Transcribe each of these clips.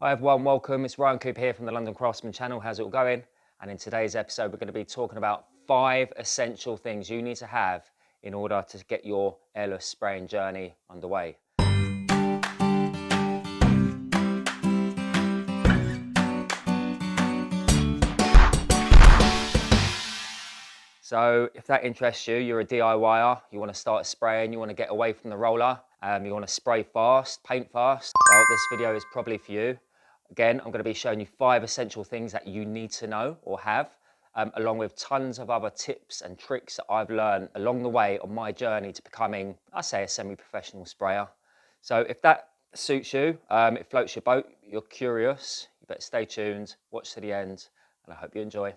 Hi everyone, welcome. It's Ryan Cooper here from the London Craftsman channel. How's it all going? And in today's episode, we're going to be talking about 5 essential things you need to have in order to get your airless spraying journey underway. So if that interests you, you're a DIYer, you want to start spraying, you want to get away from the roller, you want to spray fast, paint fast, well, this video is probably for you. Again, I'm going to be showing you 5 essential things that you need to know or have, along with tons of other tips and tricks that I've learned along the way on my journey to becoming, I say, a semi-professional sprayer. So if that suits you, it floats your boat, you're curious, you better stay tuned, watch to the end, and I hope you enjoy.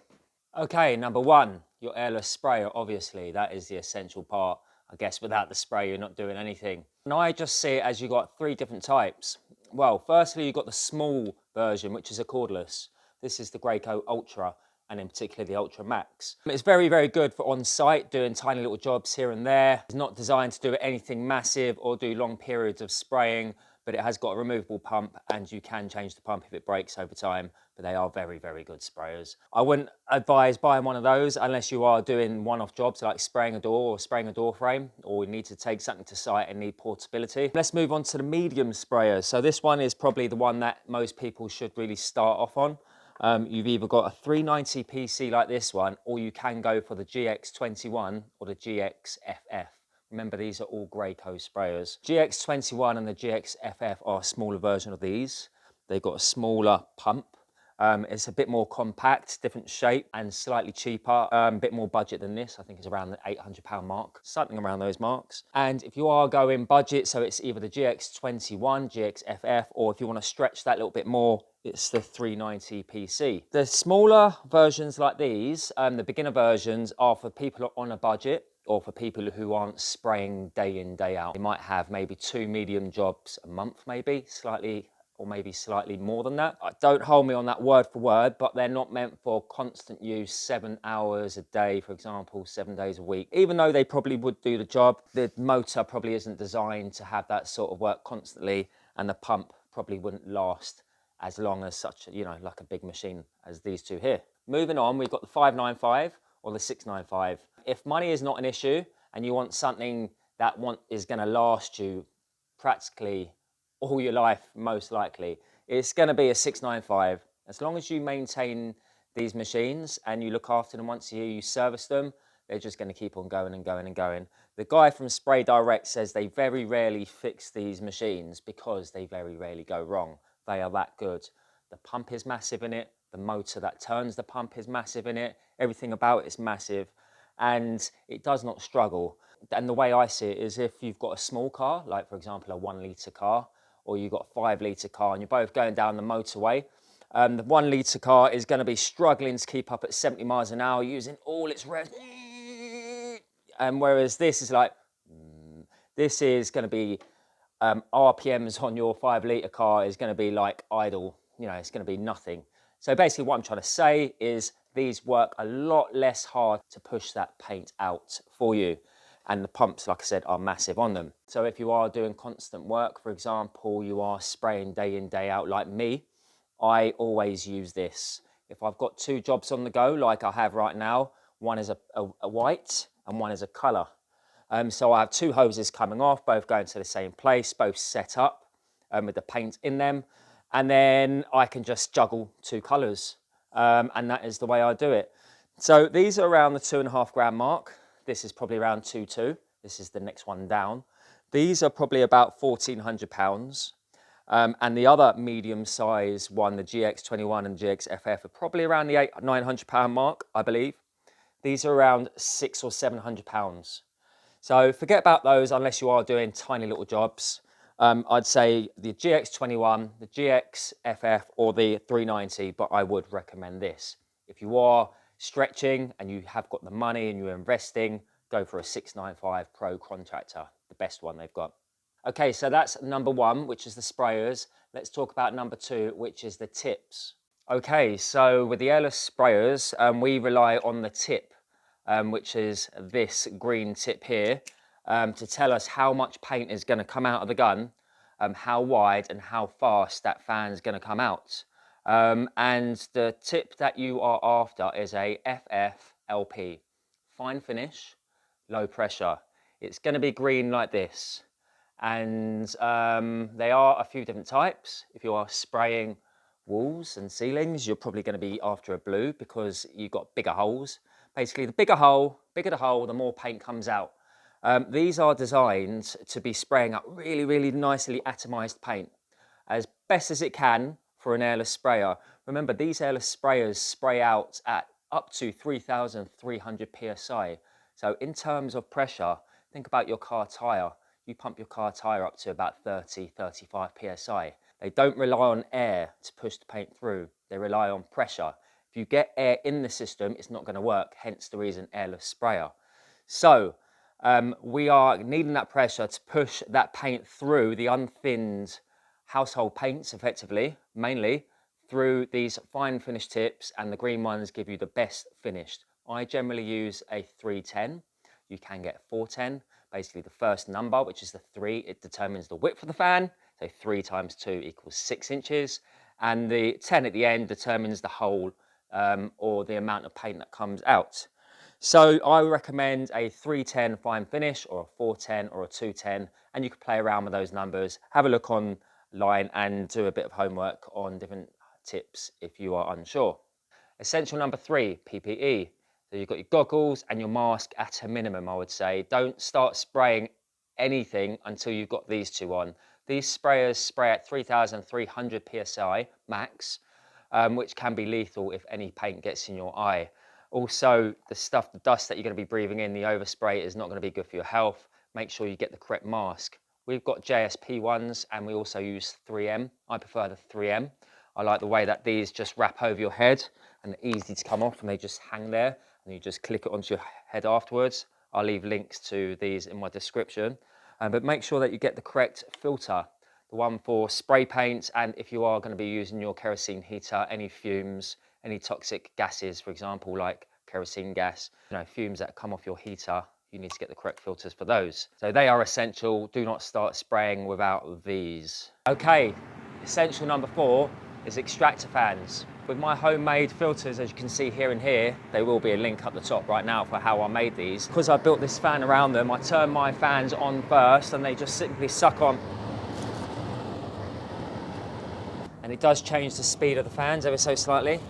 Okay, number 1, your airless sprayer. Obviously, that is the essential part. I guess without the spray, you're not doing anything. And I just see it as you've got 3 different types. Well, firstly, you've got the small version, which is a cordless. This is the Graco Ultra, and in particular the Ultra Max. It's very, very good for on-site, doing tiny little jobs here and there. It's not designed to do anything massive or do long periods of spraying, but it has got a removable pump and you can change the pump if it breaks over time, but they are very, very good sprayers. I wouldn't advise buying one of those unless you are doing one-off jobs like spraying a door or spraying a door frame, or you need to take something to site and need portability. Let's move on to the medium sprayers. So this one is probably the one that most people should really start off on. You've either got a 390 PC like this one, or you can go for the GX21 or the GXFF. Remember, these are all Graco sprayers. GX21 and the GXFF are a smaller version of these. They've got a smaller pump. It's a bit more compact, different shape, and slightly cheaper. A bit more budget than this. I think it's around the £800 mark, something around those marks. And if you are going budget, so it's either the GX21, GXFF, or if you want to stretch that a little bit more, it's the 390 PC. The smaller versions like these, the beginner versions, are for people on a budget, or for people who aren't spraying day in, day out. They might have maybe 2 medium jobs a month, maybe slightly more than that. Don't hold me on that word for word, but they're not meant for constant use, 7 hours a day, for example, 7 days a week. Even though they probably would do the job, the motor probably isn't designed to have that sort of work constantly, and the pump probably wouldn't last as long as such, you know, like a big machine as these two here. Moving on, we've got the 595 or the 695. If money is not an issue and you want something that is going to last you practically all your life, most likely, it's going to be a 695. As long as you maintain these machines and you look after them once a year, you service them, they're just going to keep on going and going and going. The guy from Spray Direct says they very rarely fix these machines because they very rarely go wrong. They are that good. The pump is massive in it. The motor that turns the pump is massive in it. Everything about it is massive, and it does not struggle. And the way I see it is, if you've got a small car, like for example a 1 litre car, or you've got a 5 litre car and you're both going down the motorway, the 1 litre car is going to be struggling to keep up at 70 miles an hour using all its revs. And whereas this is like, this is going to be RPMs on your 5 litre car is going to be like idle. You know, it's going to be nothing. So basically what I'm trying to say is these work a lot less hard to push that paint out for you. And the pumps, like I said, are massive on them. So if you are doing constant work, for example, you are spraying day in, day out like me, I always use this. If I've got 2 jobs on the go, like I have right now, one is a white and one is a colour. So I have 2 hoses coming off, both going to the same place, both set up with the paint in them. And then I can just juggle 2 colours. And that is the way I do it. So these are around the £2.5 mark. This is probably around 2.2. This is the next one down. These are probably about £1,400. And the other medium size one, the GX21 and GXFF, are probably around the £900 mark, I believe. These are around £600 or £700. So forget about those unless you are doing tiny little jobs. I'd say the GX21, the GXFF, or the 390, but I would recommend this. If you are stretching and you have got the money and you're investing, go for a 695 Pro Contractor, the best one they've got. Okay, so that's number 1, which is the sprayers. Let's talk about number 2, which is the tips. Okay, so with the airless sprayers, we rely on the tip, which is this green tip here, to tell us how much paint is going to come out of the gun how wide and how fast that fan's going to come out. And the tip that you are after is a FFLP, fine finish, low pressure. It's going to be green like this. And they are a few different types. If you are spraying walls and ceilings, you're probably going to be after a blue because you've got bigger holes. Basically, the bigger the hole, the more paint comes out. These are designed to be spraying up really, really nicely atomized paint as best as it can for an airless sprayer. Remember, these airless sprayers spray out at up to 3,300 psi. So in terms of pressure, think about your car tyre. You pump your car tyre up to about 30, 35 psi. They don't rely on air to push the paint through. They rely on pressure. If you get air in the system, it's not going to work, hence the reason airless sprayer. So we are needing that pressure to push that paint through the unthinned household paints, effectively, mainly through these fine finish tips, and the green ones give you the best finished. I generally use a 310. You can get 410. Basically, the first number, which is the 3, it determines the width of the fan. So 3 times 2 equals 6 inches. And the 10 at the end determines the hole or the amount of paint that comes out. So I recommend a 310 fine finish, or a 410 or a 210, and you can play around with those numbers. Have a look online and do a bit of homework on different tips if you are unsure. Essential number 3, PPE. So you've got your goggles and your mask at a minimum, I would say. Don't start spraying anything until you've got these two on. These sprayers spray at 3,300 psi max, which can be lethal if any paint gets in your eye. Also, the dust that you're going to be breathing in, the overspray, is not going to be good for your health. Make sure you get the correct mask. We've got JSP ones, and we also use 3M. I prefer the 3M. I like the way that these just wrap over your head and they're easy to come off, and they just hang there and you just click it onto your head afterwards. I'll leave links to these in my description. But make sure that you get the correct filter, the one for spray paint, and if you are going to be using your kerosene heater, any fumes, any toxic gases, for example, like kerosene gas, fumes that come off your heater, you need to get the correct filters for those. So they are essential. Do not start spraying without these. Okay, essential number 4 is extractor fans. With my homemade filters, as you can see here and here, there will be a link up the top right now for how I made these. Because I built this fan around them, I turn my fans on first and they just simply suck on. And it does change the speed of the fans ever so slightly.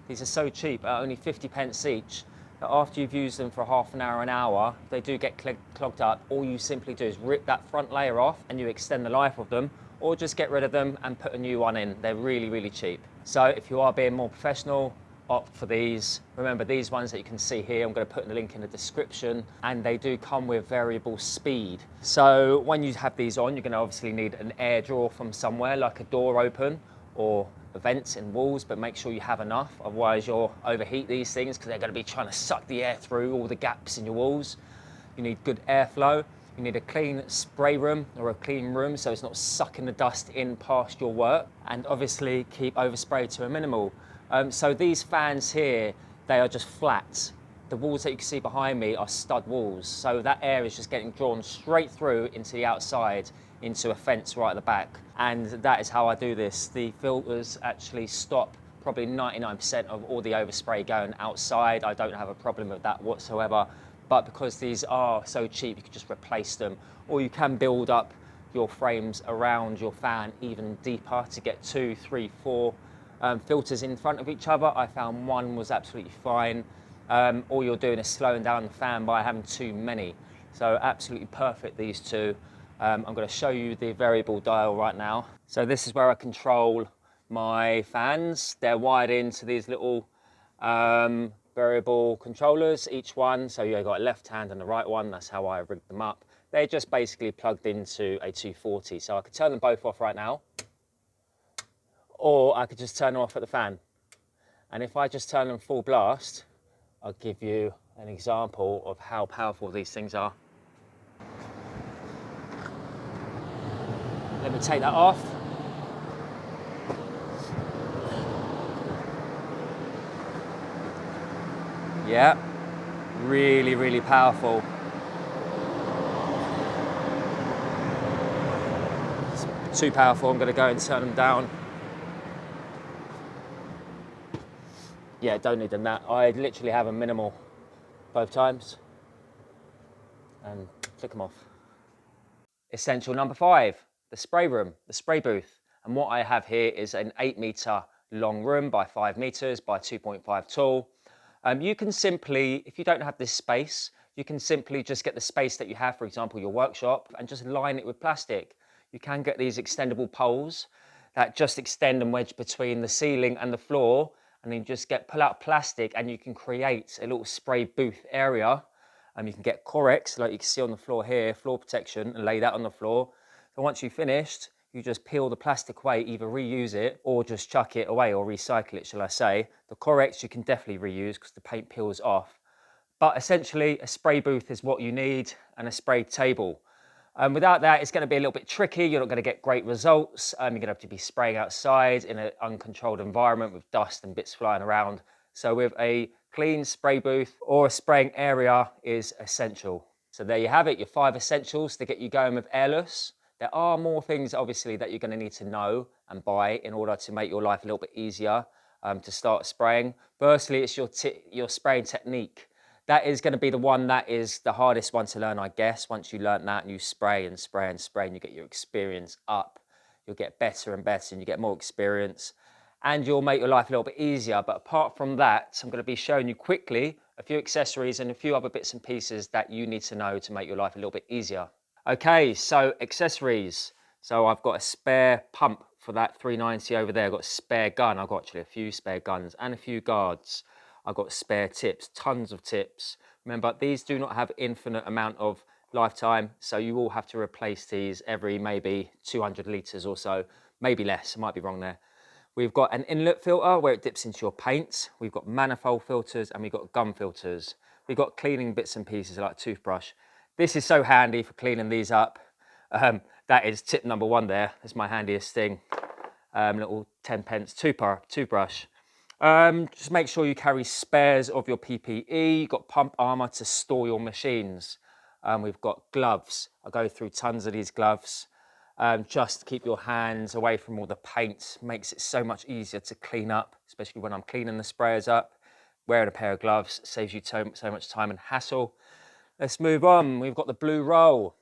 These are so cheap, at only 50 pence each, that after you've used them for half an hour, they do get clogged up. All you simply do is rip that front layer off and you extend the life of them, or just get rid of them and put a new one in. They're really, really cheap. So if you are being more professional, opt for these. Remember, these ones that you can see here, I'm going to put the link in the description, and they do come with variable speed. So when you have these on, you're going to obviously need an air draw from somewhere, like a door open or vents in walls, but make sure you have enough, otherwise you'll overheat these things because they're going to be trying to suck the air through all the gaps in your walls. You need good airflow. You need a clean spray room or a clean room so it's not sucking the dust in past your work, and obviously keep overspray to a minimal. So these fans here, they are just flat. The walls that you can see behind me are stud walls, so that air is just getting drawn straight through into the outside, into a fence right at the back. And that is how I do this. The filters actually stop probably 99% of all the overspray going outside. I don't have a problem with that whatsoever. But because these are so cheap, you can just replace them, or you can build up your frames around your fan even deeper to get 2, 3, 4 filters in front of each other. I found one was absolutely fine. All you're doing is slowing down the fan by having too many. So absolutely perfect, these two. I'm going to show you the variable dial right now. So this is where I control my fans. They're wired into these little variable controllers, each one. So you've got a left hand and a right one. That's how I rigged them up. They're just basically plugged into a 240. So I could turn them both off right now, or I could just turn them off at the fan. And if I just turn them full blast, I'll give you an example of how powerful these things are. Let me take that off. Yeah, really, really powerful. too powerful. I'm going to go and turn them down. Yeah, don't need them that. I literally have a minimal both times. And click them off. Essential number 5, the spray room, the spray booth. And what I have here is an 8-meter long room by 5 meters by 2.5 tall. You can simply, if you don't have this space, you can simply just get the space that you have, for example, your workshop, and just line it with plastic. You can get these extendable poles that just extend and wedge between the ceiling and the floor, and then just pull out plastic and you can create a little spray booth area. You can get Corex, like you can see on the floor here, floor protection, and lay that on the floor. So once you've finished, you just peel the plastic away, either reuse it or just chuck it away or recycle it, shall I say. The Corex you can definitely reuse because the paint peels off. But essentially, a spray booth is what you need, and a spray table. Without that, it's going to be a little bit tricky. You're not going to get great results. You're going to have to be spraying outside in an uncontrolled environment with dust and bits flying around. So with a clean spray booth or a spraying area is essential. So there you have it, your 5 essentials to get you going with airless. There are more things obviously that you're going to need to know and buy in order to make your life a little bit easier to start spraying. Firstly, it's your spraying technique. That is going to be the one that is the hardest one to learn, I guess. Once you learn that and you spray and spray and spray and you get your experience up, you'll get better and better and you get more experience and you'll make your life a little bit easier. But apart from that, I'm going to be showing you quickly a few accessories and a few other bits and pieces that you need to know to make your life a little bit easier. Okay, so accessories. So I've got a spare pump for that 390 over there. I've got a spare gun. I've got actually a few spare guns and a few guards. I've got spare tips, tons of tips. Remember, these do not have infinite amount of lifetime, so you will have to replace these every maybe 200 litres or so, maybe less, I might be wrong there. We've got an inlet filter where it dips into your paint. We've got manifold filters and we've got gum filters. We've got cleaning bits and pieces like a toothbrush. This is so handy for cleaning these up. That is tip number 1 there. That's my handiest thing. Little 10p toothbrush. Just make sure you carry spares of your PPE. You've got pump armor to store your machines. We've got gloves. I'll go through tons of these gloves. Just to keep your hands away from all the paint. Makes it so much easier to clean up, especially when I'm cleaning the sprayers up. Wearing a pair of gloves saves you so much time and hassle. Let's move on. We've got the blue roll.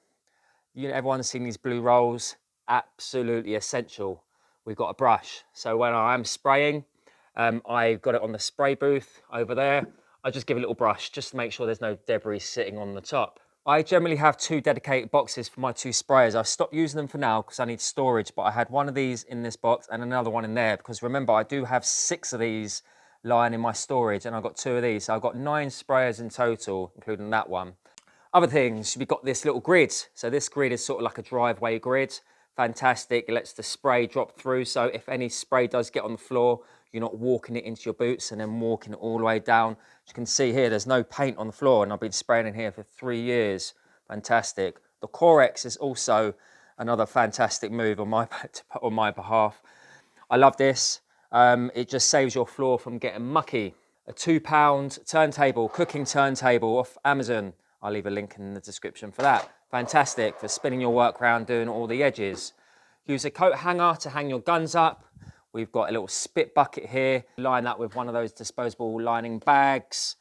Everyone's seen these blue rolls. Absolutely essential. We've got a brush. So when I'm spraying, I've got it on the spray booth over there. I just give a little brush just to make sure there's no debris sitting on the top. I generally have 2 dedicated boxes for my 2 sprayers. I've stopped using them for now because I need storage, but I had one of these in this box and another one in there because remember, I do have 6 of these lying in my storage and I've got 2 of these. So I've got 9 sprayers in total, including that one. Other things, we've got this little grid. So this grid is sort of like a driveway grid. Fantastic, it lets the spray drop through. So if any spray does get on the floor, you're not walking it into your boots and then walking it all the way down. As you can see here, there's no paint on the floor and I've been spraying in here for 3 years. Fantastic. The Corex is also another fantastic move on my behalf. I love this. It just saves your floor from getting mucky. A £2 turntable, cooking turntable off Amazon. I'll leave a link in the description for that. Fantastic for spinning your work around, doing all the edges. Use a coat hanger to hang your guns up. We've got a little spit bucket here. Line that with one of those disposable lining bags.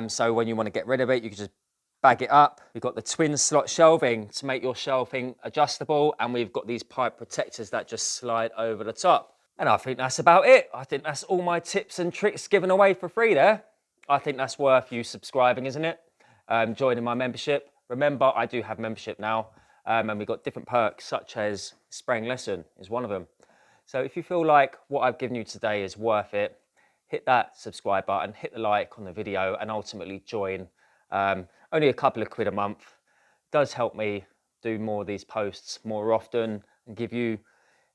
So when you want to get rid of it, you can just bag it up. We've got the twin slot shelving to make your shelving adjustable. And we've got these pipe protectors that just slide over the top. And I think that's about it. I think that's all my tips and tricks given away for free there. I think that's worth you subscribing, isn't it? Joining my membership. Remember, I do have membership now. And we've got different perks such as spraying lesson is one of them. So if you feel like what I've given you today is worth it, hit that subscribe button, hit the like on the video and ultimately join. Only a couple of quid a month. It does help me do more of these posts more often and give you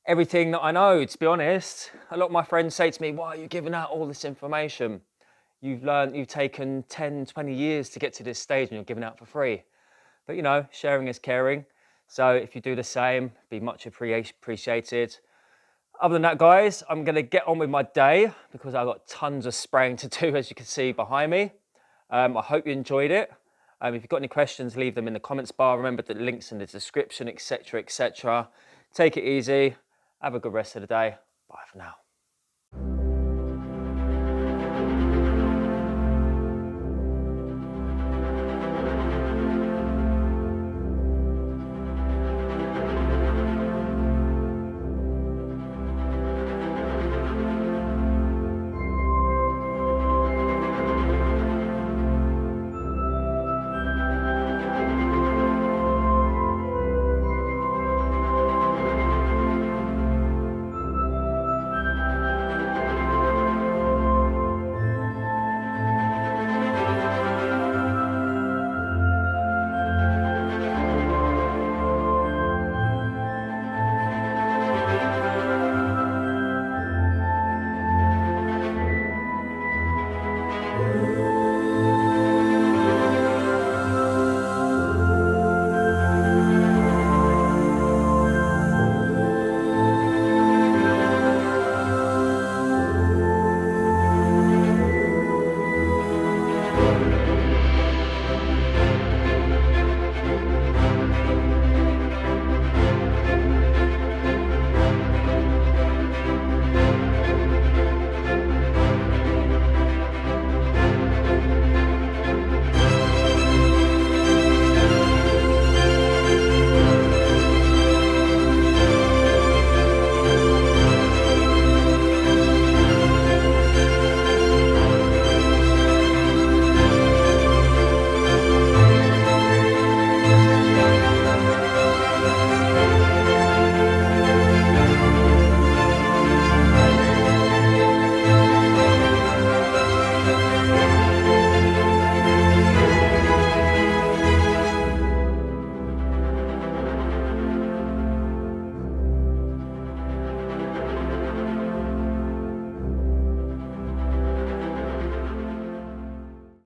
everything that I know, to be honest. A lot of my friends say to me, why are you giving out all this information? You've taken 10, 20 years to get to this stage and you're giving out for free. But you know, sharing is caring. So if you do the same, be much appreciated. Other than that, guys, I'm going to get on with my day because I've got tons of spraying to do, as you can see behind me. I hope you enjoyed it. If you've got any questions, leave them in the comments bar. Remember the links in the description, etc., etc. Take it easy. Have a good rest of the day. Bye for now.